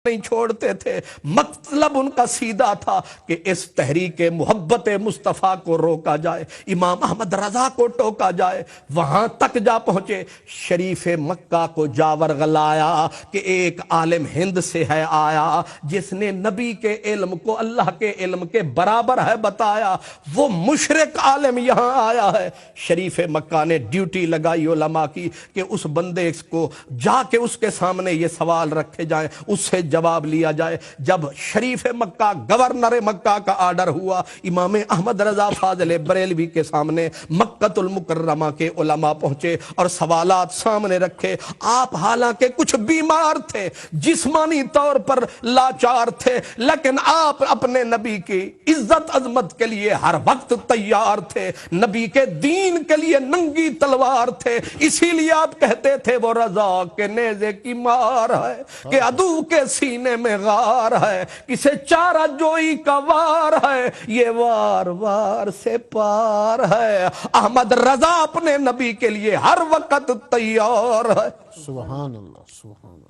نہیں چھوڑتے تھے، مطلب ان کا سیدھا تھا کہ اس تحریک محبت مصطفیٰ کو روکا جائے، امام احمد رضا کو ٹوکا جائے۔ وہاں تک جا پہنچے، شریف مکہ کو جا ورغلایا کہ ایک عالم ہند سے ہے آیا جس نے نبی کے علم کو اللہ کے علم کے برابر ہے بتایا، وہ مشرک عالم یہاں آیا ہے۔ شریف مکہ نے ڈیوٹی لگائی علماء کی کہ اس بندے کو جا کے اس کے سامنے یہ سوال رکھے جائیں، اس سے جواب لیا جائے۔ جب شریف مکہ گورنر مکہ کا آرڈر ہوا، امام احمد رضا فاضل بریلوی کے سامنے مکہ المکرمہ کے علماء پہنچے اور سوالات سامنے رکھے۔ آپ حالانکہ کچھ بیمار تھے، جسمانی طور پر لاچار تھے، لیکن آپ اپنے نبی کی عزت عظمت کے لیے ہر وقت تیار تھے، نبی کے دین کے لیے ننگی تلوار تھے۔ اسی لیے آپ کہتے تھے وہ رضا کے نیزے کی مار ہے کہ عدو کے سینے میں غار ہے، کسے چارہ جوئی کا وار ہے، یہ وار وار سے پار ہے۔ احمد رضا اپنے نبی کے لیے ہر وقت تیار ہے۔ سبحان اللہ، سبحان اللہ۔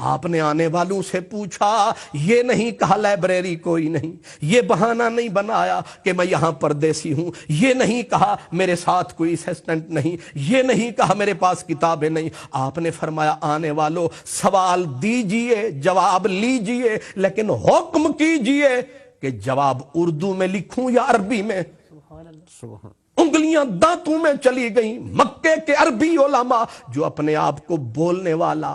آپ نے آنے والوں سے پوچھا، یہ نہیں کہا لائبریری کوئی نہیں، یہ بہانہ نہیں بنایا کہ میں یہاں پردیسی ہوں، یہ نہیں کہا میرے ساتھ کوئی اسسٹنٹ نہیں، یہ نہیں کہا میرے پاس کتابیں نہیں۔ آپ نے فرمایا آنے والوں سوال دیجئے، جواب لیجئے، لیکن حکم کیجئے کہ جواب اردو میں لکھوں یا عربی میں۔ سبحان انگلیاں دانتوں میں چلی گئیں۔ مکے کے عربی علماء جو اپنے آپ کو بولنے والا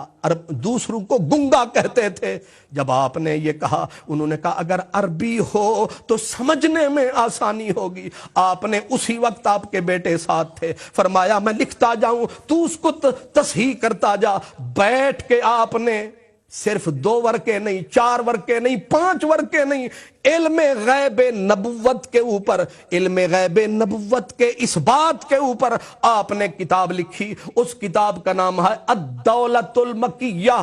دوسروں کو گنگا کہتے تھے، جب آپ نے یہ کہا انہوں نے کہا اگر عربی ہو تو سمجھنے میں آسانی ہوگی۔ آپ نے اسی وقت آپ کے بیٹے ساتھ تھے، فرمایا میں لکھتا جاؤں تو اس کو تصحیح کرتا جا۔ بیٹھ کے آپ نے صرف 2 ورقے نہیں، 4 ورقے نہیں، 5 ورقے نہیں، علم غیب نبوت کے اوپر، علم غیب نبوت کے اس بات کے اوپر آپ نے کتاب لکھی۔ اس کتاب کا نام ہے الدولۃ المکیہ۔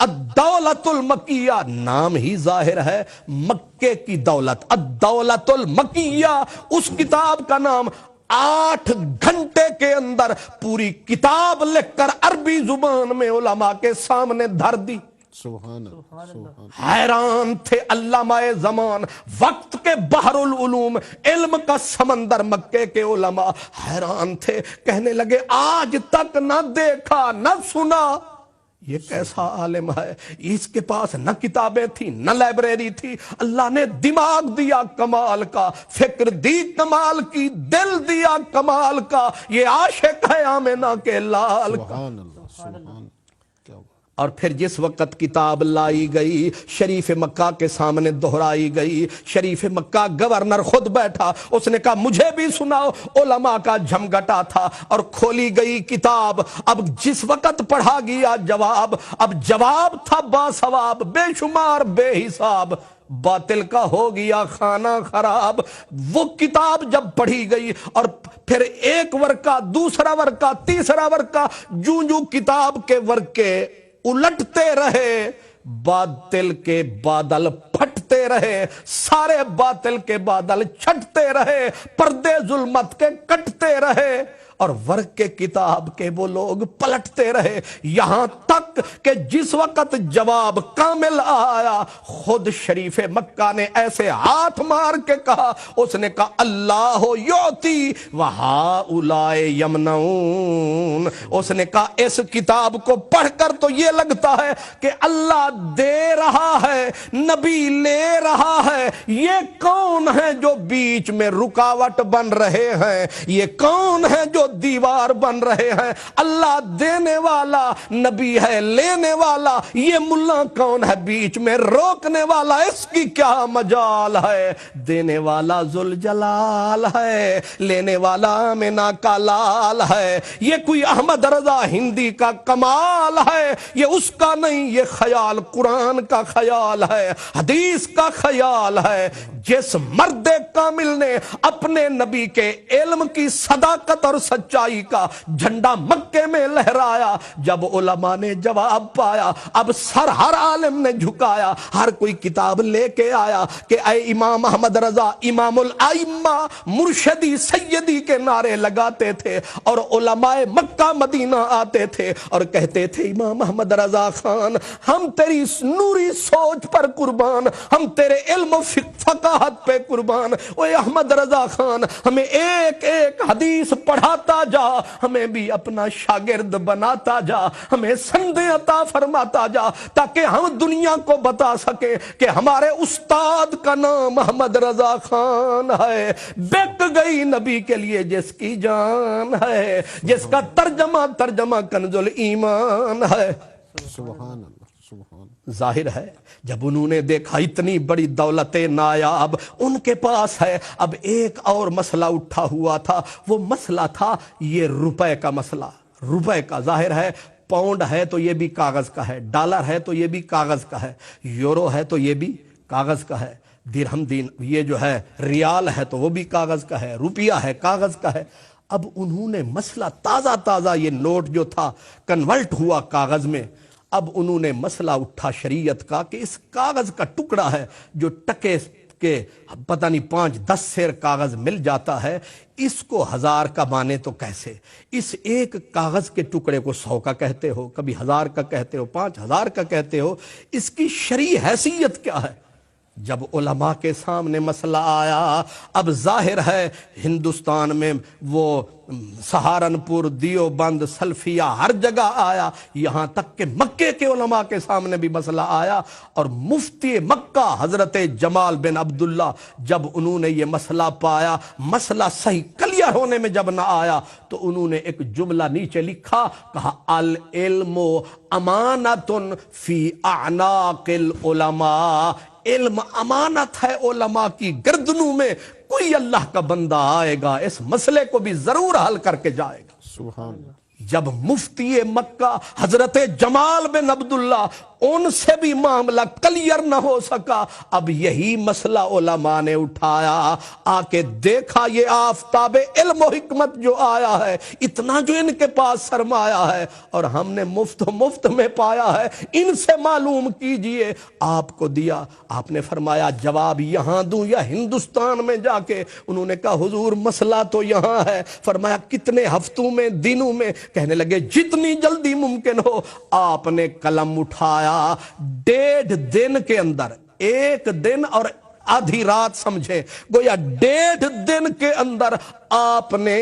الدولۃ المکیہ نام ہی ظاہر ہے، مکے کی دولت، الدولۃ المکیہ۔ اس کتاب کا نام 8 گھنٹے کے اندر پوری کتاب لکھ کر عربی زبان میں علماء کے سامنے دھر دی۔ سبحان اللہ۔ حیران تھے علامہ زمان، وقت کے بحر العلوم، علم کا سمندر مکے کے علماء حیران تھے، کہنے لگے آج تک نہ دیکھا نہ سنا یہ کیسا عالم ہے، اس کے پاس نہ کتابیں تھی نہ لائبریری تھی، اللہ نے دماغ دیا کمال کا، فکر دی کمال کی، دل دیا کمال کا، یہ عاشق ہے آمنہ کے لال کا۔ سبحان اللہ، سبحان اللہ۔ اور پھر جس وقت کتاب لائی گئی، شریف مکہ کے سامنے دہرائی گئی، شریف مکہ گورنر خود بیٹھا، اس نے کہا مجھے بھی سناؤ۔ علماء کا جھمگٹا تھا اور کھولی گئی کتاب۔ اب جس وقت پڑھا گیا جواب، اب جواب تھا باثواب، بے شمار بے حساب، باطل کا ہو گیا خانہ خراب۔ وہ کتاب جب پڑھی گئی اور پھر ایک ورقہ، دوسرا ورقہ، تیسرا ورقہ، جوں کتاب کے ورقے الٹتے رہے، باطل کے بادل پھٹتے رہے، سارے باطل کے بادل چھٹتے رہے، پردے ظلمت کے کٹتے رہے، اور ورق کتاب کے وہ لوگ پلٹتے رہے، یہاں تک کہ جس وقت جواب کامل آیا، خود شریف مکہ نے ایسے ہاتھ مار کے کہا، اس نے کہا اللہ یعطی وہؤلاء یمنعون۔ اس نے کہا اس کتاب کو پڑھ کر تو یہ لگتا ہے کہ اللہ دے رہا ہے، نبی لے رہا ہے، یہ کون ہے جو بیچ میں رکاوٹ بن رہے ہیں، یہ کون ہے جو دیوار بن رہے ہیں؟ اللہ دینے والا، نبی ہے لینے والا، یہ ملا کون ہے بیچ میں روکنے والا؟ اس کی کیا مجال ہے؟ دینے والا ذوالجلال ہے، لینے والا آمنہ کا لال ہے۔ یہ کوئی احمد رضا ہندی کا کمال ہے، یہ اس کا نہیں، یہ خیال قرآن کا خیال خیال ہے، حدیث کا خیال ہے۔ جس مرد کامل نے اپنے نبی کے علم کی صداقت اور سچائی کا جھنڈا مکے میں لہرایا، جب علماء نے جواب پایا، اب سر ہر عالم نے جھکایا، ہر کوئی کتاب لے کے آیا کہ اے امام احمد رضا امام الائمہ مرشدی سیدی کے نعرے لگاتے تھے، اور علماء مکہ مدینہ آتے تھے اور کہتے تھے امام احمد رضا خان ہم تیری نوری سوچ پر قربان، ہم تیرے علم و فقاہت پہ قربان، اے احمد رضا خان ہمیں ایک ایک حدیث پڑھاتا جا، ہمیں بھی اپنا شاگرد بناتا جا، ہمیں سندیں عطا فرماتا جا، تاکہ ہم دنیا کو بتا سکیں کہ ہمارے استاد کا نام احمد رضا خان ہے۔ بک گئی نبی کے لیے جس کی جان ہے، جس کا ترجمہ کنز الایمان ہے۔ سبحان اللہ سبحان اللہ۔ ظاہر ہے جب انہوں نے دیکھا اتنی بڑی دولت نایاب ان کے پاس ہے، اب ایک اور مسئلہ اٹھا ہوا تھا، وہ مسئلہ تھا یہ روپے کا مسئلہ، روپے کا۔ ظاہر ہے پاؤنڈ ہے تو یہ بھی کاغذ کا ہے، ڈالر ہے تو یہ بھی کاغذ کا ہے، یورو ہے تو یہ بھی کاغذ کا ہے، درہم یہ جو ہے ریال ہے تو وہ بھی کاغذ کا ہے، روپیہ ہے کاغذ کا ہے۔ اب انہوں نے مسئلہ تازہ یہ نوٹ جو تھا کنورٹ ہوا کاغذ میں، اب انہوں نے مسئلہ اٹھا شریعت کا کہ اس کاغذ کا ٹکڑا ہے جو ٹکے کے پتہ نہیں 5-10 سیر کاغذ مل جاتا ہے، اس کو 1000 کا مانے تو کیسے؟ اس ایک کاغذ کے ٹکڑے کو 100 کا کہتے ہو، کبھی 1000 کا کہتے ہو، 5000 کا کہتے ہو، اس کی شرعی حیثیت کیا ہے؟ جب علماء کے سامنے مسئلہ آیا، اب ظاہر ہے ہندوستان میں وہ سہارنپور، دیوبند، سلفیہ ہر جگہ آیا، یہاں تک کہ مکے کے علماء کے سامنے بھی مسئلہ آیا، اور مفتی مکہ حضرت جمال بن عبداللہ جب انہوں نے یہ مسئلہ پایا، مسئلہ صحیح کلیئر ہونے میں جب نہ آیا تو انہوں نے ایک جملہ نیچے لکھا، کہا العلم امانۃ فی اعناق العلماء، علم امانت ہے علماء کی گردنوں میں، کوئی اللہ کا بندہ آئے گا اس مسئلے کو بھی ضرور حل کر کے جائے گا۔ سبحان اللہ۔ جب مفتی مکہ حضرت جمال بن عبداللہ ان سے بھی معاملہ کلیئر نہ ہو سکا، اب یہی مسئلہ علماء نے اٹھایا، آ کے دیکھا یہ آفتاب علم و حکمت جو آیا ہے، اتنا جو ان کے پاس سرمایہ ہے اور ہم نے مفت میں پایا ہے، ان سے معلوم کیجئے۔ آپ کو دیا، آپ نے فرمایا جواب یہاں دوں یا ہندوستان میں جا کے؟ انہوں نے کہا حضور مسئلہ تو یہاں ہے۔ فرمایا کتنے ہفتوں میں، دنوں میں؟ کہنے لگے جتنی جلدی ممکن ہو۔ آپ نے قلم اٹھایا، 1.5 دن کے اندر، 1 دن اور آدھی رات سمجھے، گویا 1.5 دن کے اندر آپ نے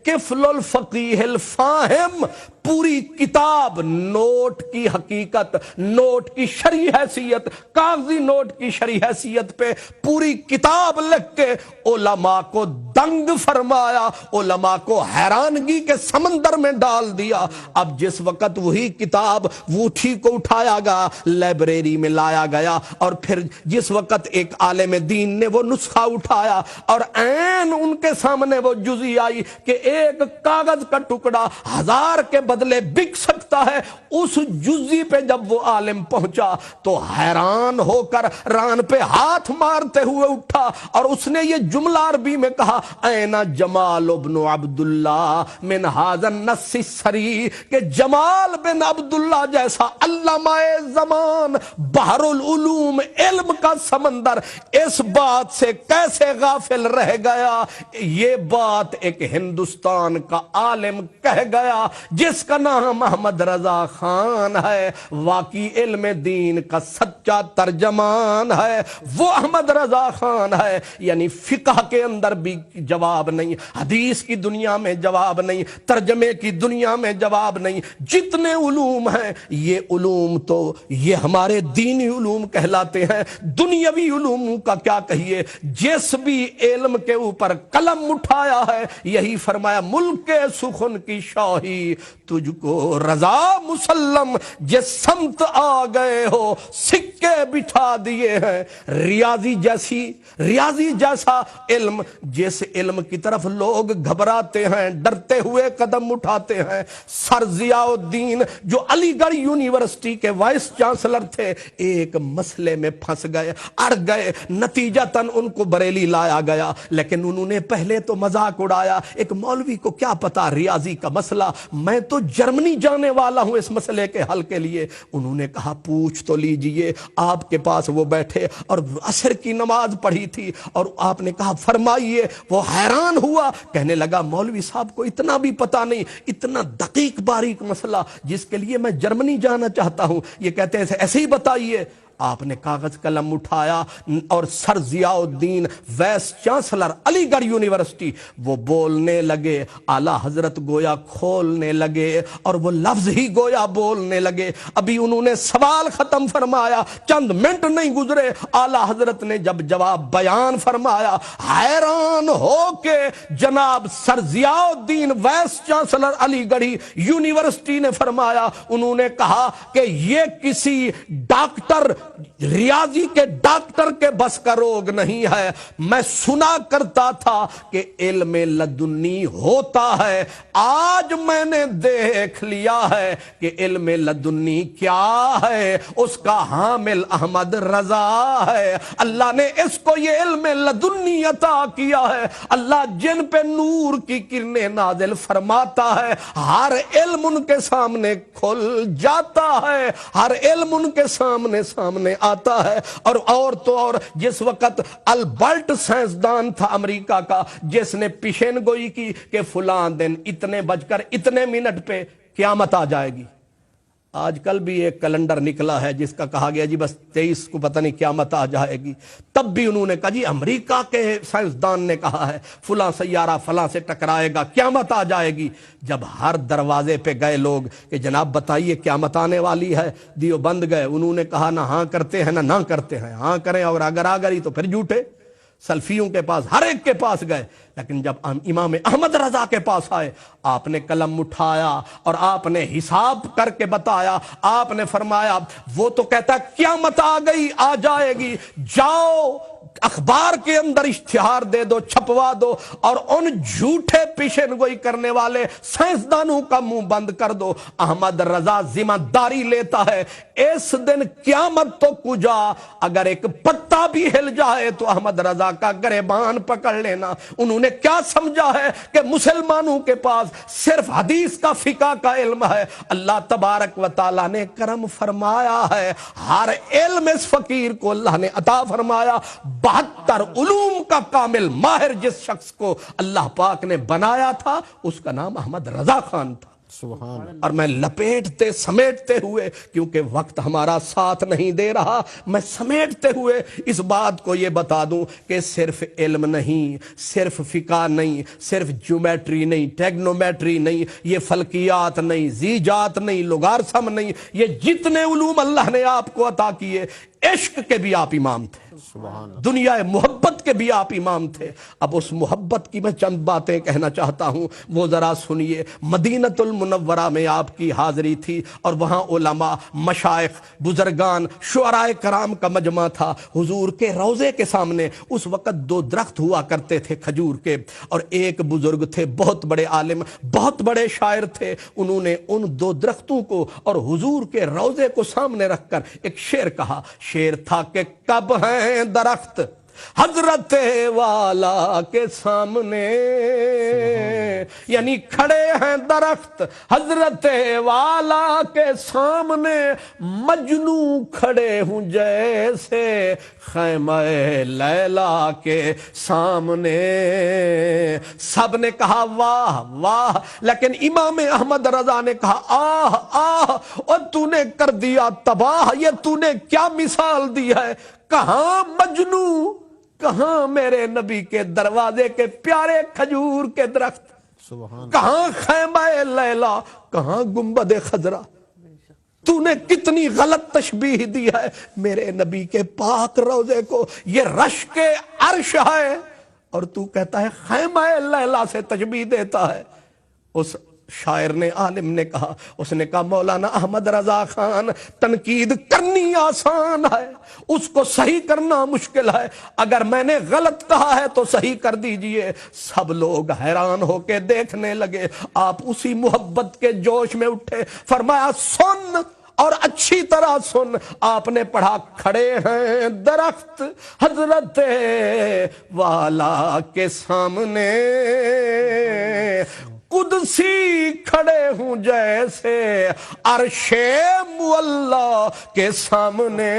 کفل الفقیہ الفاہم پوری کتاب، نوٹ کی حقیقت، نوٹ کی شرعی حیثیت، کاغذی نوٹ کی شرعی حیثیت پہ پوری کتاب لکھ کے علماء کو دنگ فرمایا، علماء کو حیرانگی کے سمندر میں ڈال دیا۔ اب جس وقت وہی کتاب ووٹھی کو اٹھایا گیا، لائبریری میں لایا گیا، اور پھر جس وقت ایک عالم دین نے وہ نسخہ اٹھایا اور عین ان کے سامنے وہ جزی آئی کہ ایک کاغذ کا ٹکڑا 1000 کے بدلے بک سکتا ہے، اس جزی پہ جب وہ عالم پہنچا تو حیران ہو کر ران پہ ہاتھ مارتے ہوئے اٹھا، اور اس نے یہ جملہ عربی میں کہا این جمال ابن عبداللہ من ھذا النص السری، کہ جمال بن عبداللہ جیسا علامہ زمان، بحر العلوم، علم کا سمندر، اس بات سے کیسے غافل رہ گیا؟ یہ بات ایک ہندوستان کا عالم کہہ گیا جس کا نام احمد رضا خان ہے، واقعی علم دین کا سچا ترجمان ہے، وہ احمد رضا خان ہے۔ یعنی فقہ کے اندر بھی جواب نہیں، حدیث کی دنیا میں جواب نہیں، ترجمے کی دنیا میں جواب نہیں، جتنے علوم ہیں یہ علوم تو یہ ہمارے دینی علوم کہلاتے ہیں، دنیاوی علوم کا کیا کہیے؟ جس بھی علم کے اوپر قلم اٹھایا ہے، یہی فرمایا ملک سخن کی شاہی تجھ کو رضا مسلم، جس سمت آ گئے ہو سکھ سکے بٹھا دیے ہیں، ریاضی جیسا علم، جس علم کی طرف لوگ گھبراتے ہیں، ڈرتے ہوئے قدم اٹھاتے ہیں۔ سر ضیاء الدین جو علی گڑھ یونیورسٹی کے وائس چانسلر تھے، ایک مسئلے میں پھنس گئے، اڑ گئے، نتیجتاً ان کو بریلی لایا گیا، لیکن انہوں نے پہلے تو مذاق اڑایا، ایک مولوی کو کیا پتا ریاضی کا مسئلہ، میں تو جرمنی جانے والا ہوں اس مسئلے کے حل کے لیے۔ انہوں نے کہا پوچھ تو لیجئے۔ آپ کے پاس وہ بیٹھے اور عصر کی نماز پڑھی تھی، اور آپ نے کہا فرمائیے۔ وہ حیران ہوا، کہنے لگا مولوی صاحب کو اتنا بھی پتا نہیں، اتنا دقیق باریک مسئلہ جس کے لیے میں جرمنی جانا چاہتا ہوں، یہ کہتے ہیں ایسے ہی بتائیے۔ آپ نے کاغذ قلم اٹھایا اور سر ضیاء الدین وائس چانسلر علی گڑھ یونیورسٹی، وہ بولنے لگے، اعلیٰ حضرت گویا کھولنے لگے اور وہ لفظ ہی گویا بولنے لگے۔ ابھی انہوں نے سوال ختم فرمایا، چند منٹ نہیں گزرے، اعلیٰ حضرت نے جب جواب بیان فرمایا، حیران ہو کے جناب سر ضیاء الدین وائس چانسلر علی گڑھی یونیورسٹی نے فرمایا، انہوں نے کہا کہ یہ کسی ڈاکٹر، ریاضی کے ڈاکٹر کے بس کا روگ نہیں ہے۔ میں سنا کرتا تھا کہ علم لدنی ہوتا ہے، آج میں نے دیکھ لیا ہے کہ علم لدنی کیا ہے، اس کا حامل احمد رضا ہے۔ اللہ نے اس کو یہ علم لدنی عطا کیا ہے۔ اللہ جن پہ نور کی کرنیں نازل فرماتا ہے، ہر علم ان کے سامنے کھل جاتا ہے، ہر علم ان کے سامنے آتا ہے۔ اور تو اور جس وقت البرٹ سائنسدان تھا امریکہ کا، جس نے پیشین گوئی کی کہ فلاں دن اتنے بج کر اتنے منٹ پہ قیامت آ جائے گی، آج کل بھی ایک کیلنڈر نکلا ہے جس کا کہا گیا جی بس 23 کو پتہ نہیں قیامت آ جائے گی، تب بھی انہوں نے کہا جی امریکہ کے سائنسدان نے کہا ہے فلاں سیارہ فلاں سے ٹکرائے گا، قیامت آ جائے گی۔ جب ہر دروازے پہ گئے لوگ کہ جناب بتائیے قیامت آنے والی ہے، دیوبند گئے، انہوں نے کہا نہ ہاں کرتے ہیں نہ کرتے ہیں، ہاں کریں اور اگر آ گئی تو پھر جھوٹے۔ سلفیوں کے پاس ہر ایک کے پاس گئے، لیکن جب امام احمد رضا کے پاس آئے، آپ نے قلم اٹھایا اور آپ نے حساب کر کے بتایا۔ آپ نے فرمایا وہ تو کہتا ہے قیامت آ گئی، آ جائے گی، جاؤ اخبار کے اندر اشتہار دے دو، چھپوا دو، اور ان جھوٹے پیشن گوئی کرنے والے سائنسدانوں کا منہ بند کر دو۔ احمد رضا ذمہ داری لیتا ہے، اس دن قیامت تو کجا، اگر ایک پتا بھی ہل جائے تو احمد رضا کا گریبان پکڑ لینا۔ انہوں نے کیا سمجھا ہے کہ مسلمانوں کے پاس صرف حدیث کا فقہ کا علم ہے؟ اللہ تبارک و تعالیٰ نے کرم فرمایا ہے، ہر علم اس فقیر کو اللہ نے عطا فرمایا۔ 72 علوم کا کامل ماہر جس شخص کو اللہ پاک نے بنایا تھا، اس کا نام احمد رضا خان تھا۔ سبحان اللہ۔ اور میں لپیٹتے سمیٹتے ہوئے، کیونکہ وقت ہمارا ساتھ نہیں دے رہا، میں سمیٹتے ہوئے اس بات کو یہ بتا دوں کہ صرف علم نہیں، صرف فقہ نہیں، صرف جیومیٹری نہیں، ٹیگنومیٹری نہیں، یہ فلکیات نہیں، زیجات نہیں، لوگارثم نہیں، یہ جتنے علوم اللہ نے آپ کو عطا کیے، عشق کے بھی آپ امام تھے، دنیا محبت کے بھی آپ امام تھے۔ اب اس محبت کی میں چند باتیں کہنا چاہتا ہوں، وہ ذرا سنیے۔ مدینۃ المنورہ میں آپ کی حاضری تھی اور وہاں علماء، مشائخ، بزرگان، شعراء کرام کا مجمع تھا۔ حضور کے روضے کے سامنے اس وقت 2 درخت ہوا کرتے تھے کھجور کے، اور ایک بزرگ تھے، بہت بڑے عالم، بہت بڑے شاعر تھے۔ انہوں نے ان 2 درختوں کو اور حضور کے روضے کو سامنے رکھ کر ایک شعر کہا۔ شعر تھا کہ کب ہیں درخت حضرت والا کے سامنے، یعنی کھڑے ہیں درخت حضرت والا کے سامنے، مجنو کھڑے ہوں جیسے خیمہ لیلا کے سامنے۔ سب نے کہا واہ واہ، لیکن امام احمد رضا نے کہا آہ آہ، اور تو نے کر دیا تباہ، یہ تو نے کیا مثال دی ہے؟ کہاں مجنو، کہاں میرے نبی کے دروازے کے پیارے کھجور کے درخت، کہاں خیمہ لیلا، کہاں گنبد خضرا؟ تو نے کتنی غلط تشبیہ دی ہے میرے نبی کے پاک روضے کو، یہ رشک عرش ہے اور تو کہتا ہے خیمہ لیلا سے تشبیہ دیتا ہے۔ اس شاعر نے عالم نے کہا، اس نے کہا مولانا احمد رضا خان تنقید کرنی آسان ہے، اس کو صحیح کرنا مشکل ہے، اگر میں نے غلط کہا ہے تو صحیح کر دیجئے۔ سب لوگ حیران ہو کے دیکھنے لگے، آپ اسی محبت کے جوش میں اٹھے، فرمایا سن اور اچھی طرح سن۔ آپ نے پڑھا کھڑے ہیں درخت حضرت والا کے سامنے، قدسی کھڑے ہوں جیسے عرش معلا کے سامنے،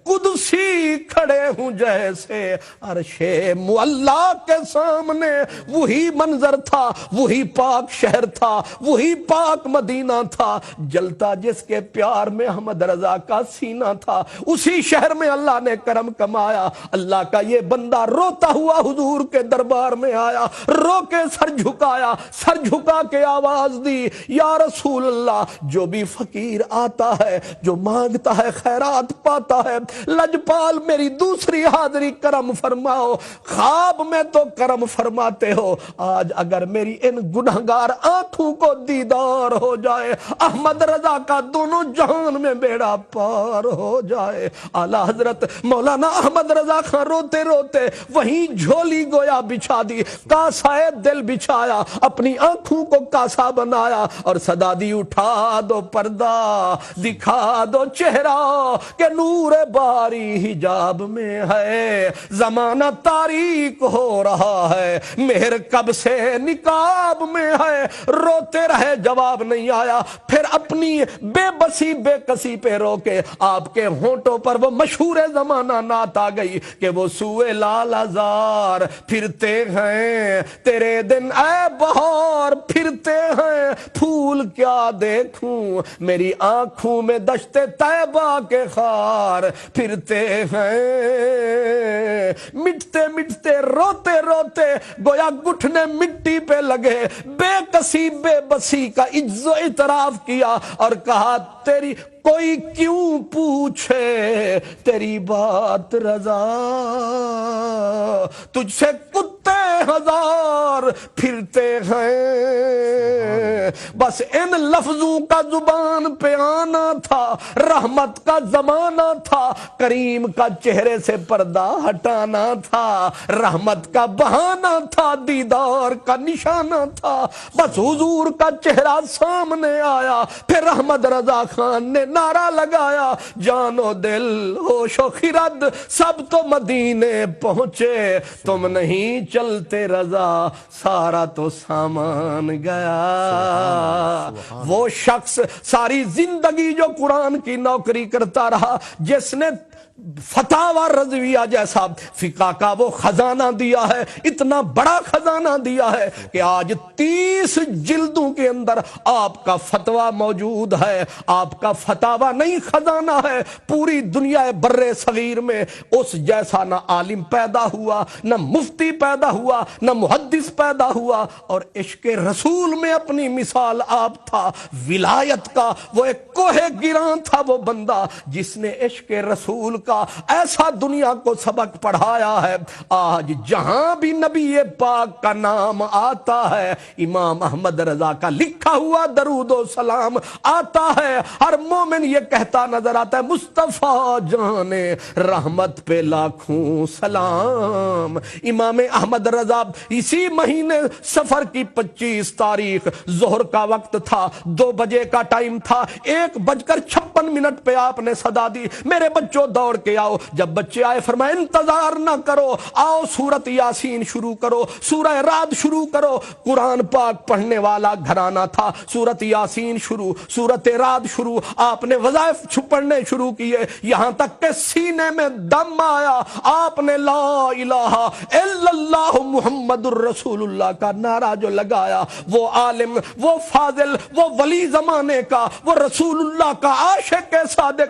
قدسی کھڑے ہوں جیسے عرش معلا کے سامنے۔ وہی منظر تھا، وہی پاک شہر تھا، وہی پاک مدینہ تھا، جلتا جس کے پیار میں احمد رضا کا سینہ تھا۔ اسی شہر میں اللہ نے کرم کمایا، اللہ کا یہ بندہ روتا ہوا حضور کے دربار میں آیا، رو کے سر جھکایا، سر جھکا کے آواز دی، یا رسول اللہ، جو بھی فقیر آتا ہے، جو مانگتا ہے خیرات پاتا ہے، لجپال میری دوسری حاضری کرم فرماؤ۔ خواب میں تو کرم فرماتے ہو، آج اگر میری ان گنہگار آنکھوں کو دیدار ہو جائے، احمد رضا کا دونوں جہان میں بیڑا پار ہو جائے۔ اعلیٰ حضرت مولانا احمد رضا خان روتے روتے وہیں جھولی گویا بچھا دی، کاسائے دل بچھایا، اپنی آنکھوں کو کاسا بنایا اور صدا دی، اٹھا دو پردہ دکھا دو چہرہ کہ نور باری حجاب میں ہے، زمانہ تاریک ہو رہا ہے، مہر کب سے نقاب میں ہے۔ روتے رہے، جواب نہیں آیا، پھر اپنی بے بسی بے کسی پہ رو کے آپ کے ہونٹوں پر وہ مشہور زمانہ نعت آ گئی کہ وہ سوئے لال ہزار پھرتے ہیں تیرے دن اے بہار، پھرتے ہیں پھول کیا دیکھوں میری آنکھوں میں دشت طیبہ کے خار، پھرتے ہیں مٹتے مٹتے روتے روتے گویا گھٹنے مٹی پہ لگے، بے کسی بے بسی کا عجز و اعتراف کیا اور کہا تیری کوئی کیوں پوچھے تیری بات رضا، تجھ سے کتے ہزار پھرتے ہیں، بس ان لفظوں کا زبان پہ آنا تھا، رحمت کا زمانہ تھا، کریم کا چہرے سے پردہ ہٹانا تھا، رحمت کا بہانہ تھا، دیدار کا نشانہ تھا، بس حضور کا چہرہ سامنے آیا، پھر احمد رضا خان نے نعرہ لگایا، جان و دل ہوش و خرد سب تو مدینے پہنچے، تم نہیں چلتے رضا سارا تو سامان گیا۔ وہ شخص ساری زندگی جو قرآن کی نوکری کرتا رہا، جس نے فتاوی رضویہ جیسا فقہ کا وہ خزانہ دیا ہے، اتنا بڑا خزانہ دیا ہے کہ آج 30 جلدوں کے اندر آپ کا فتویٰ موجود ہے، آپ کا فتاوی نہیں خزانہ ہے۔ پوری دنیا بر صغیر میں اس جیسا نہ عالم پیدا ہوا، نہ مفتی پیدا ہوا، نہ محدث پیدا ہوا، اور عشق رسول میں اپنی مثال آپ تھا۔ ولایت کا وہ ایک کوہ گراں تھا وہ بندہ جس نے عشق رسول کا ایسا دنیا کو سبق پڑھایا ہے۔ آج جہاں بھی نبی پاک کا نام آتا ہے، امام احمد رضا کا لکھا ہوا درود و سلام آتا ہے، ہر مومن یہ کہتا نظر آتا ہے، مصطفیٰ جانے رحمت پہ لاکھوں سلام۔ امام احمد رضا اسی مہینے سفر کی 25 تاریخ ظہر کا وقت تھا، 2 بجے کا ٹائم تھا، 1:56 پہ آپ نے صدا دی، میرے بچوں دوڑ کے آؤ۔ جب بچے آئے فرمایا انتظار نہ کرو، آؤ سورت یاسین شروع کرو، سورہ رعد شروع کرو۔ قرآن پاک پڑھنے والا گھرانہ تھا، سورت یاسین شروع، سورت رعد شروع، آپ نے وظائف پڑھنے شروع کیے، یہاں تک کہ سینے میں دم آیا، آپ نے لا الہ الا اللہ محمد الرسول اللہ کا نعرہ جو لگایا، وہ عالم، وہ فاضل، وہ ولی زمانے کا، وہ رسول اللہ کا عاشق صادق،